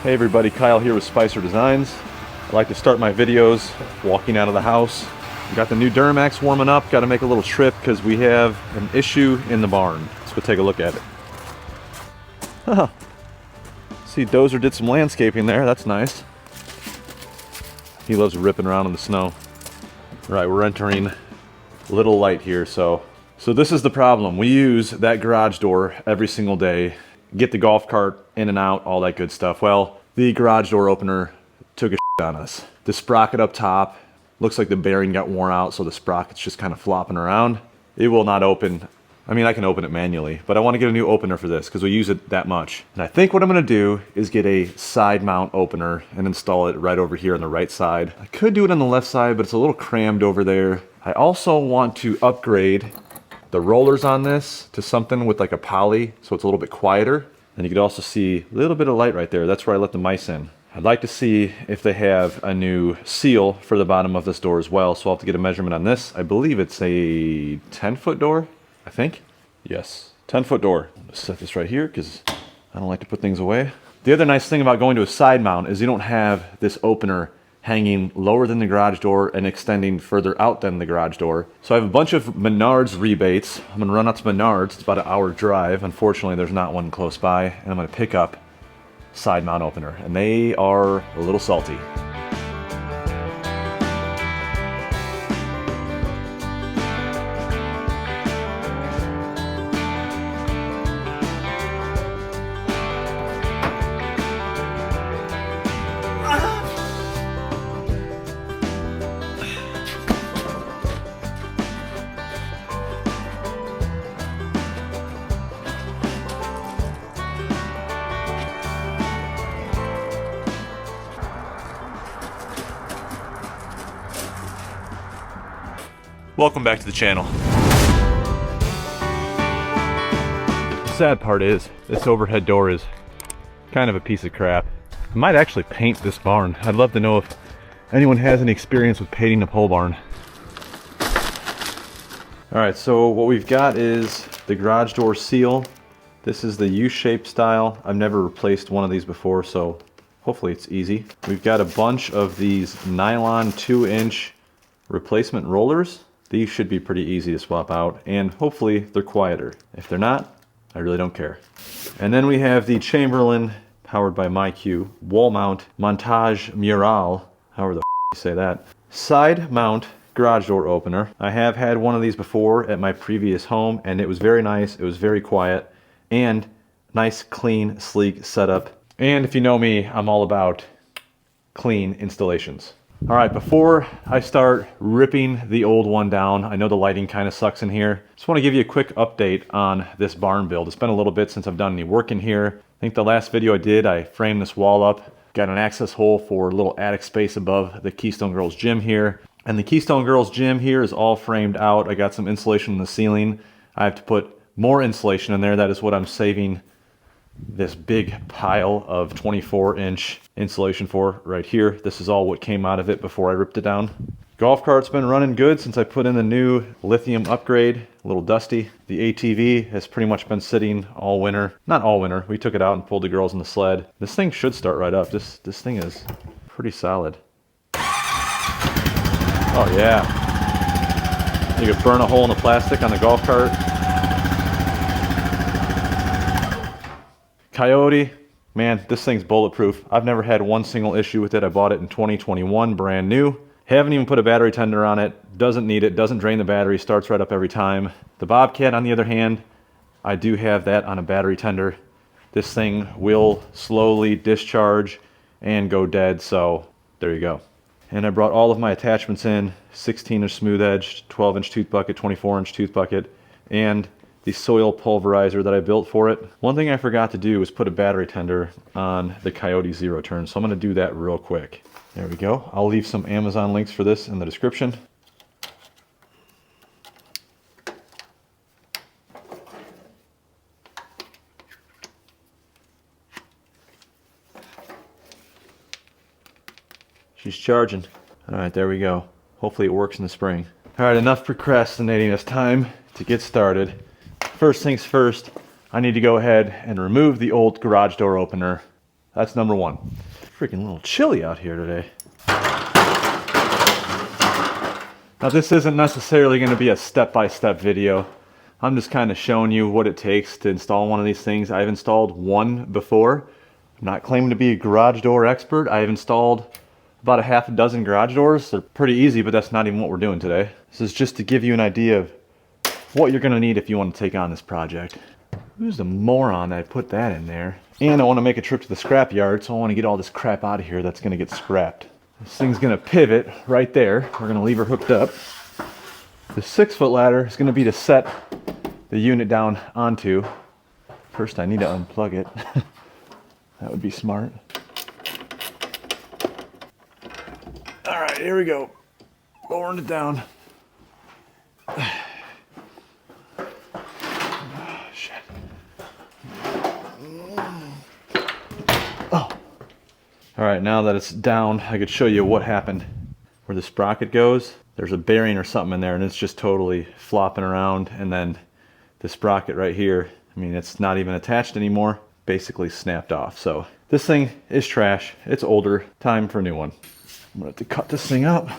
Hey everybody, Kyle here with Spicer Designs. I like to start my videos walking out of the house. We got the new Duramax warming up. Got to make a little trip because we have an issue in the barn. Let's go take a look at it. See, Dozer did some landscaping there. That's nice. He loves ripping around in the snow. Right, we're entering Little Light here. So this is the problem. We use that garage door every single day. Get the golf cart in and out, all that good stuff. Well, the garage door opener took a shit on us. The sprocket up top, looks like the bearing got worn out, so the sprocket's just kind of flopping around. It will not open. I mean, I can open it manually, but I want to get a new opener for this because we use it that much. And I think what I'm going to do is get a side mount opener and install it right over here on the right side. I could do it on the left side, but it's a little crammed over there. I also want to upgrade the rollers on this to something with like a poly, so it's a little bit quieter. And you can also see a little bit of light right there. That's where I let the mice in. I'd like to see if they have a new seal for the bottom of this door as well, so I'll have to get a measurement on this. I believe it's a 10-foot door, I think. Yes, 10-foot door. Let's set this right here because I don't like to put things away. The other nice thing about going to a side mount is you don't have this opener hanging lower than the garage door and extending further out than the garage door. So I have a bunch of Menards rebates. I'm gonna run out to Menards. It's about an hour drive. Unfortunately, there's not one close by. And I'm gonna pick up side mount opener. And they are a little salty. Welcome back to the channel. The sad part is, this overhead door is kind of a piece of crap. I might actually paint this barn. I'd love to know if anyone has any experience with painting a pole barn. Alright, so what we've got is the garage door seal. This is the U-shaped style. I've never replaced one of these before, so hopefully it's easy. We've got a bunch of these nylon 2-inch replacement rollers. These should be pretty easy to swap out, and hopefully they're quieter. If they're not, I really don't care. And then we have the Chamberlain, powered by MyQ, wall mount Montage Mural, however the you say that, side mount garage door opener. I have had one of these before at my previous home, and it was very nice, it was very quiet, and nice, clean, sleek setup. And if you know me, I'm all about clean installations. All right, before I start ripping the old one down, I know the lighting kind of sucks in here. Just want to give you a quick update on this barn build. It's been a little bit since I've done any work in here. I think the last video I did, I framed this wall up, got an access hole for a little attic space above the Keystone Girls gym here. And the Keystone Girls gym here is all framed out. I got some insulation in the ceiling. I have to put more insulation in there. That is what I'm saving this big pile of 24-inch insulation for right here. This is all what came out of it before I ripped it down. Golf cart's been running good since I put in the new lithium upgrade. A little dusty. The ATV has pretty much been sitting all winter. Not all winter. We took it out and pulled the girls in the sled. This thing should start right up. This thing is pretty solid. Oh yeah. You could burn a hole in the plastic on the golf cart. Coyote, man, this thing's bulletproof. I've never had one single issue with it. I bought it in 2021, brand new. Haven't even put a battery tender on it. Doesn't need it, doesn't drain the battery, starts right up every time. The Bobcat, on the other hand, I do have that on a battery tender. This thing will slowly discharge and go dead, so there you go. And I brought all of my attachments in, 16-inch smooth edge, 12-inch tooth bucket, 24-inch tooth bucket, and the soil pulverizer that I built for it. One thing I forgot to do was put a battery tender on the Coyote Zero Turn, so I'm gonna do that real quick. There we go. I'll leave some Amazon links for this in the description. She's charging. All right, there we go. Hopefully it works in the spring. All right, enough procrastinating. It's time to get started. First things first, I need to go ahead and remove the old garage door opener. That's number one. Freaking little chilly out here today. Now this isn't necessarily going to be a step-by-step video. I'm just kind of showing you what it takes to install one of these things. I've installed one before. I'm not claiming to be a garage door expert. I've installed about a half a dozen garage doors. They're pretty easy, but that's not even what we're doing today. This is just to give you an idea of what you're going to need if you want to take on this project. Who's the moron that put that in there? And I want to make a trip to the scrap yard, so I want to get all this crap out of here that's going to get scrapped. This thing's going to pivot right there. We're going to leave her hooked up. The 6-foot ladder is going to be to set the unit down onto. First I need to unplug it. That would be smart. All right, here we go. Lowering it down. All right, now that it's down, I could show you what happened. Where the sprocket goes, there's a bearing or something in there, and it's just totally flopping around. And then the sprocket right here, I mean, it's not even attached anymore, basically snapped off. So this thing is trash. It's older. Time for a new one. I'm gonna have to cut this thing up.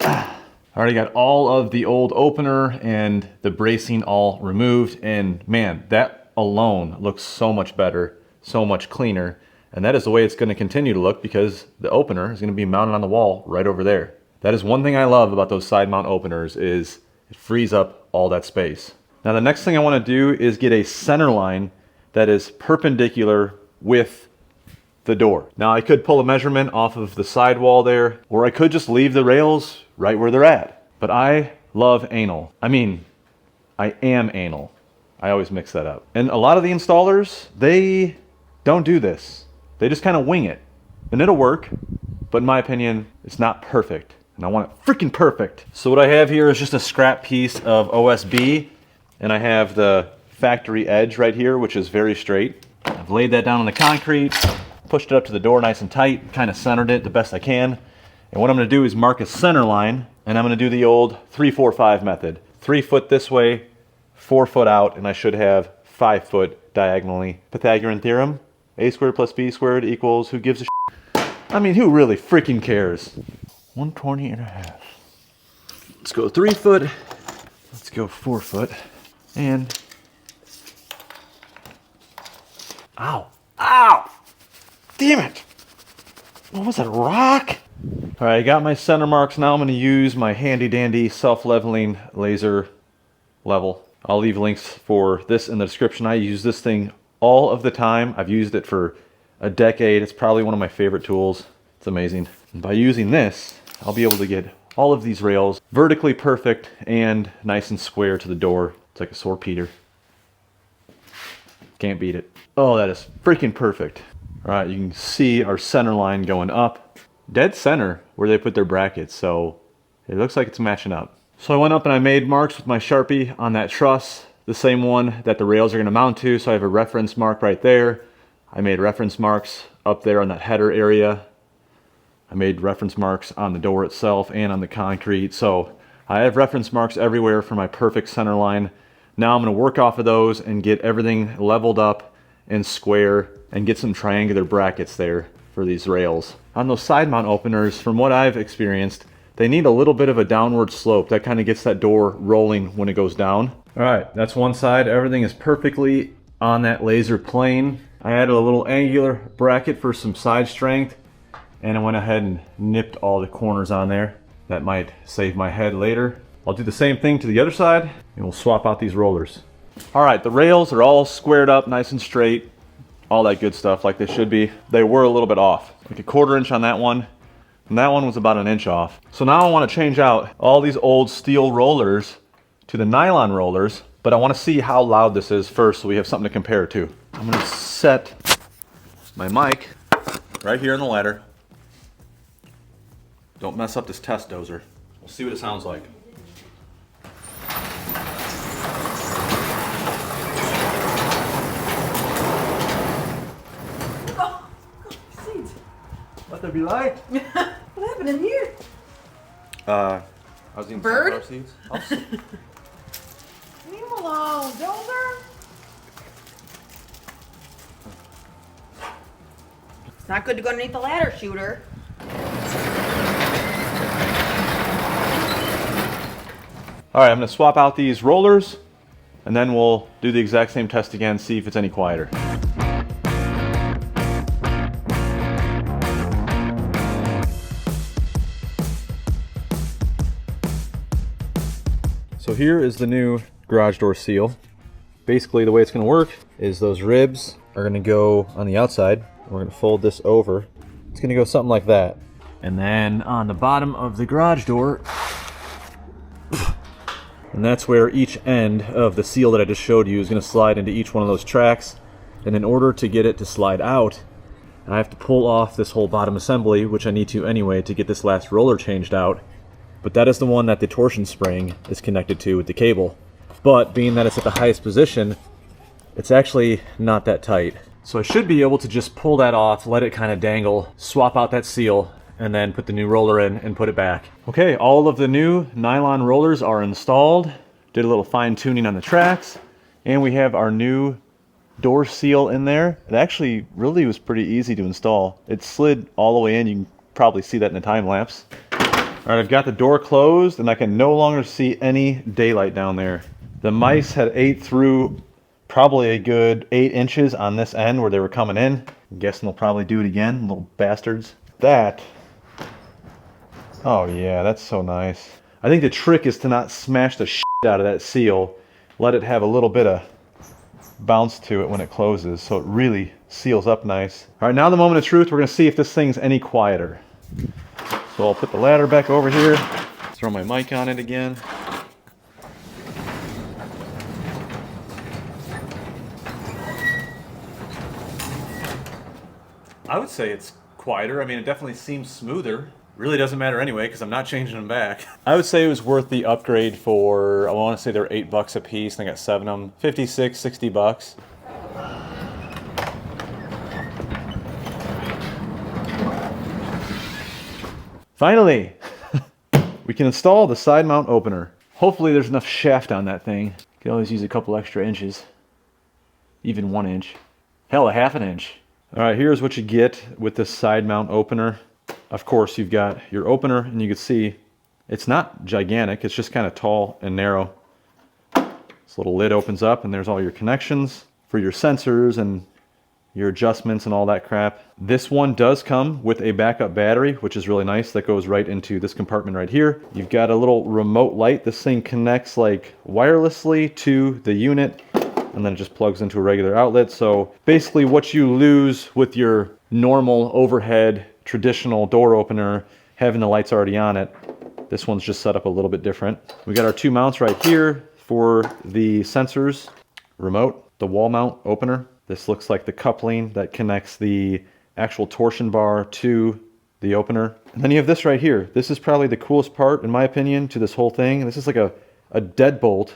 I already got all of the old opener and the bracing all removed, and man, that alone looks so much better, so much cleaner. And that is the way it's going to continue to look, because the opener is going to be mounted on the wall right over there. That is one thing I love about those side mount openers, is it frees up all that space. Now the next thing I want to do is get a center line that is perpendicular with the door. Now I could pull a measurement off of the side wall there, or I could just leave the rails right where they're at. But I love anal. I mean, I am anal. I always mix that up. And a lot of the installers, they don't do this. They just kind of wing it, and it'll work, but in my opinion, it's not perfect, and I want it freaking perfect. So what I have here is just a scrap piece of OSB, and I have the factory edge right here, which is very straight. I've laid that down on the concrete, pushed it up to the door nice and tight, kind of centered it the best I can. And what I'm going to do is mark a center line, and I'm going to do the old 3-4-5 method. 3 foot this way, 4 foot out, and I should have 5 foot diagonally. Pythagorean theorem. A squared plus B squared equals, who gives a shit? I mean, who really freaking cares? 120.5. Let's go 3 foot. Let's go 4 foot. And, ow, ow, damn it. What was that, a rock? All right, I got my center marks. Now I'm going to use my handy dandy self-leveling laser level. I'll leave links for this in the description. I use this thing all of the time. I've used it for a decade. It's probably one of my favorite tools. It's amazing. And by using this, I'll be able to get all of these rails vertically perfect and nice and square to the door. It's like a sore Peter. Can't beat it. Oh, that is freaking perfect. All right, you can see our center line going up, dead center where they put their brackets. So it looks like it's matching up. So I went up and I made marks with my Sharpie on that truss, the same one that the rails are going to mount to. So I have a reference mark right there. I made reference marks up there on that header area. I made reference marks on the door itself and on the concrete. So I have reference marks everywhere for my perfect center line. Now I'm going to work off of those and get everything leveled up and square and get some triangular brackets there for these rails. On those side mount openers, from what I've experienced, they need a little bit of a downward slope. That kind of gets that door rolling when it goes down. All right, that's one side. Everything is perfectly on that laser plane. I added a little angular bracket for some side strength, and I went ahead and nipped all the corners on there. That might save my head later. I'll do the same thing to the other side, and we'll swap out these rollers. All right, the rails are all squared up nice and straight, all that good stuff like they should be. They were a little bit off, like a 1/4 inch on that one, and that one was about 1 inch off. So now I want to change out all these old steel rollers to the nylon rollers, but I want to see how loud this is first so we have something to compare to. I'm going to set my mic right here in the ladder. Don't mess up this test dozer. We'll see what it sounds like. Let there be light. What happened in here? I was eating Bird? seeds. Leave him alone, Dozer. It's not good to go underneath the ladder, shooter. All right, I'm gonna swap out these rollers and then we'll do the exact same test again, see if it's any quieter. So here is the new garage door seal. Basically the way it's gonna work is those ribs are gonna go on the outside. We're gonna fold this over. It's gonna go something like that. And then on the bottom of the garage door, and that's where each end of the seal that I just showed you is gonna slide into each one of those tracks. And in order to get it to slide out, I have to pull off this whole bottom assembly, which I need to anyway to get this last roller changed out. But that is the one that the torsion spring is connected to with the cable. But being that it's at the highest position, it's actually not that tight. So I should be able to just pull that off, let it kind of dangle, swap out that seal, and then put the new roller in and put it back. Okay, all of the new nylon rollers are installed. Did a little fine tuning on the tracks, and we have our new door seal in there. It actually really was pretty easy to install. It slid all the way in. You can probably see that in the time lapse. All right, I've got the door closed and I can no longer see any daylight down there. The mice had ate through probably a good 8 inches on this end where they were coming in. I'm guessing they'll probably do it again, little bastards. That, oh yeah, that's so nice. I think the trick is to not smash the shit out of that seal. Let it have a little bit of bounce to it when it closes so it really seals up nice. All right, now the moment of truth. We're gonna see if this thing's any quieter. So I'll put the ladder back over here, throw my mic on it again. I would say it's quieter. I mean, it definitely seems smoother. Really doesn't matter anyway because I'm not changing them back. I would say it was worth the upgrade for, I want to say they're $8 a piece, and I got 7 of them, 56, 60 bucks. Finally, we can install the side mount opener. Hopefully there's enough shaft on that thing. You can always use a couple extra inches. Even 1 inch. Hell, a half an inch. All right, here's what you get with this side mount opener. Of course, you've got your opener, and you can see it's not gigantic. It's just kind of tall and narrow. This little lid opens up, and there's all your connections for your sensors and your adjustments and all that crap. This one does come with a backup battery, which is really nice. That goes right into this compartment right here. You've got a little remote light. This thing connects like wirelessly to the unit, and then it just plugs into a regular outlet. So basically what you lose with your normal overhead traditional door opener, having the lights already on it, this one's just set up a little bit different. We got our 2 mounts right here for the sensors, remote, the wall mount opener. This looks like the coupling that connects the actual torsion bar to the opener. And then you have this right here. This is probably the coolest part, in my opinion, to this whole thing. This is like a deadbolt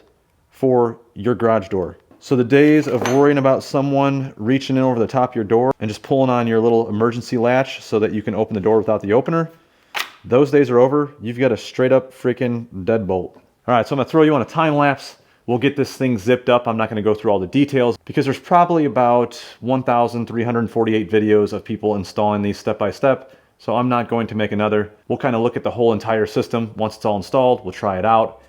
for your garage door. So the days of worrying about someone reaching in over the top of your door and just pulling on your little emergency latch so that you can open the door without the opener, those days are over. You've got a straight up freaking deadbolt. All right, so I'm gonna throw you on a time lapse. We'll get this thing zipped up. I'm not going to go through all the details because there's probably about 1,348 videos of people installing these step by step. So I'm not going to make another. We'll kind of look at the whole entire system. Once it's all installed, we'll try it out.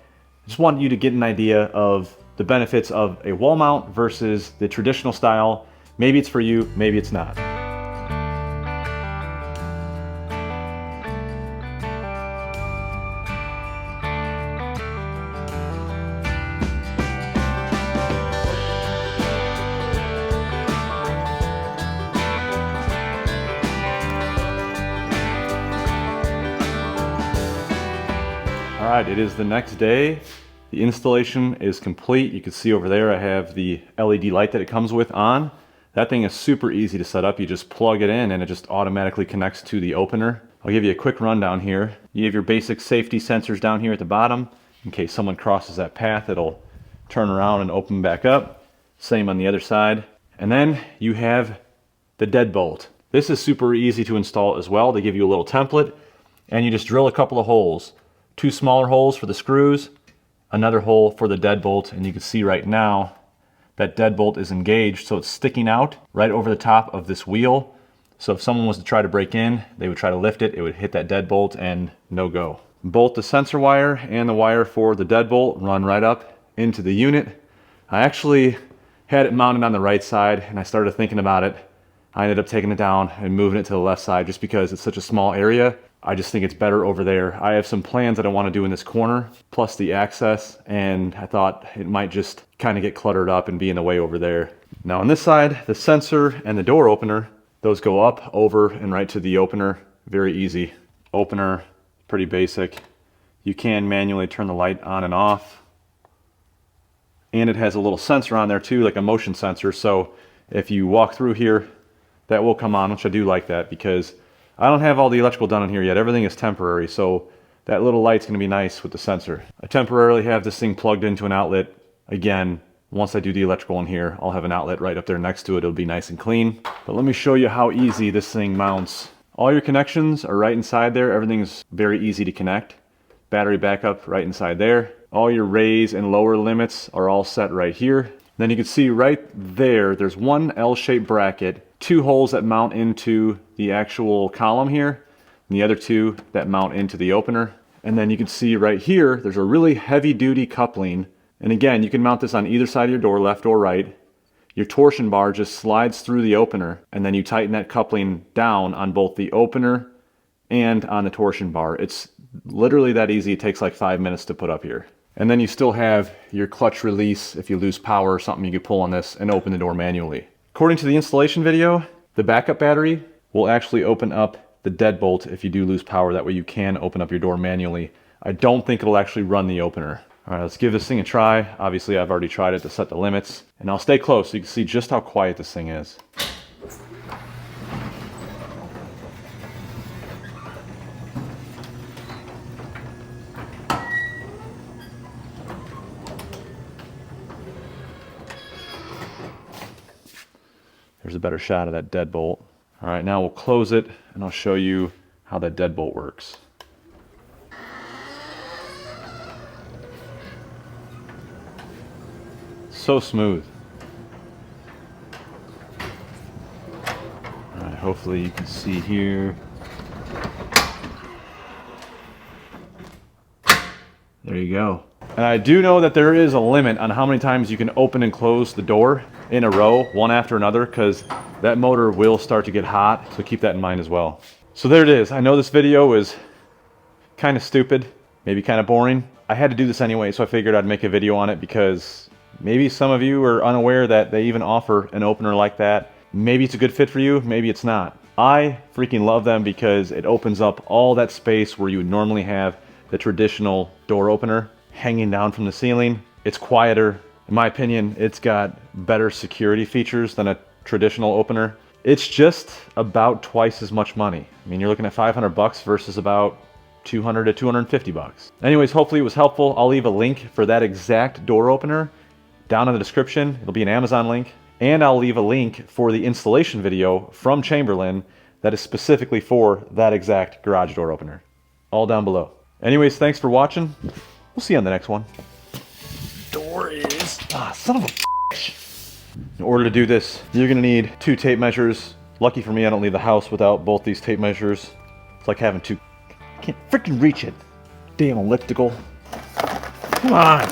Just want you to get an idea of the benefits of a wall mount versus the traditional style. Maybe it's for you, maybe it's not. All right, it is the next day. The installation is complete. You can see over there I have the LED light that it comes with on. That thing is super easy to set up. You just plug it in and it just automatically connects to the opener. I'll give you a quick rundown here. You have your basic safety sensors down here at the bottom. In case someone crosses that path, it'll turn around and open back up. Same on the other side. And then you have the deadbolt. This is super easy to install as well. They give you a little template and you just drill a couple of holes. 2 smaller holes for the screws, another hole for the deadbolt, and you can see right now that deadbolt is engaged, so it's sticking out right over the top of this wheel. So if someone was to try to break in, they would try to lift it, it would hit that deadbolt and no go. Both the sensor wire and the wire for the deadbolt run right up into the unit. I actually had it mounted on the right side and I started thinking about it. I ended up taking it down and moving it to the left side just because it's such a small area. I just think it's better over there. I have some plans that I want to do in this corner, plus the access, and I thought it might just kind of get cluttered up and be in the way over there. Now on this side, the sensor and the door opener, those go up, over, and right to the opener. Very easy. Opener, pretty basic. You can manually turn the light on and off. And it has a little sensor on there too, like a motion sensor. So if you walk through here, that will come on, which I do like that because I don't have all the electrical done in here yet. Everything is temporary, so that little light's gonna be nice with the sensor. I temporarily have this thing plugged into an outlet. Again, once I do the electrical in here, I'll have an outlet right up there next to it. It'll be nice and clean. But let me show you how easy this thing mounts. All your connections are right inside there. Everything's very easy to connect. Battery backup right inside there. All your raise and lower limits are all set right here. Then you can see right there, there's one L-shaped bracket, 2 holes that mount into the actual column here, and the other 2 that mount into the opener. And then you can see right here, there's a really heavy duty coupling. And again, you can mount this on either side of your door, left or right. Your torsion bar just slides through the opener, and then you tighten that coupling down on both the opener and on the torsion bar. It's literally that easy. It takes like 5 minutes to put up here. And then you still have your clutch release. If you lose power or something, you can pull on this and open the door manually. According to the installation video, the backup battery will actually open up the deadbolt if you do lose power. That way you can open up your door manually. I don't think it'll actually run the opener. All right, let's give this thing a try. Obviously, I've already tried it to set the limits. And I'll stay close so you can see just how quiet this thing is. There's a better shot of that deadbolt. All right, now we'll close it and I'll show you how that deadbolt works. So smooth. All right, hopefully you can see here. There you go. And I do know that there is a limit on how many times you can open and close the door in a row, one after another, because that motor will start to get hot, so keep that in mind as well. So there it is. I know this video is kind of stupid, maybe kind of boring. I had to do this anyway, so I figured I'd make a video on it because maybe some of you are unaware that they even offer an opener like that. Maybe it's a good fit for you, maybe it's not. I freaking love them because it opens up all that space where you would normally have the traditional door opener hanging down from the ceiling. It's quieter. In my opinion, it's got better security features than a traditional opener. It's just about twice as much money. I mean, you're looking at $500 versus about 200 to 250 bucks. Anyways, hopefully it was helpful. I'll leave a link for that exact door opener down in the description. It'll be an Amazon link. And I'll leave a link for the installation video from Chamberlain that is specifically for that exact garage door opener. All down below. Anyways, thanks for watching. We'll see you on the next one. Door is... son of a bitch. In order to do this, you're gonna need 2 tape measures. Lucky for me, I don't leave the house without both these tape measures. It's like having 2... I can't freaking reach it. Damn elliptical. Come on.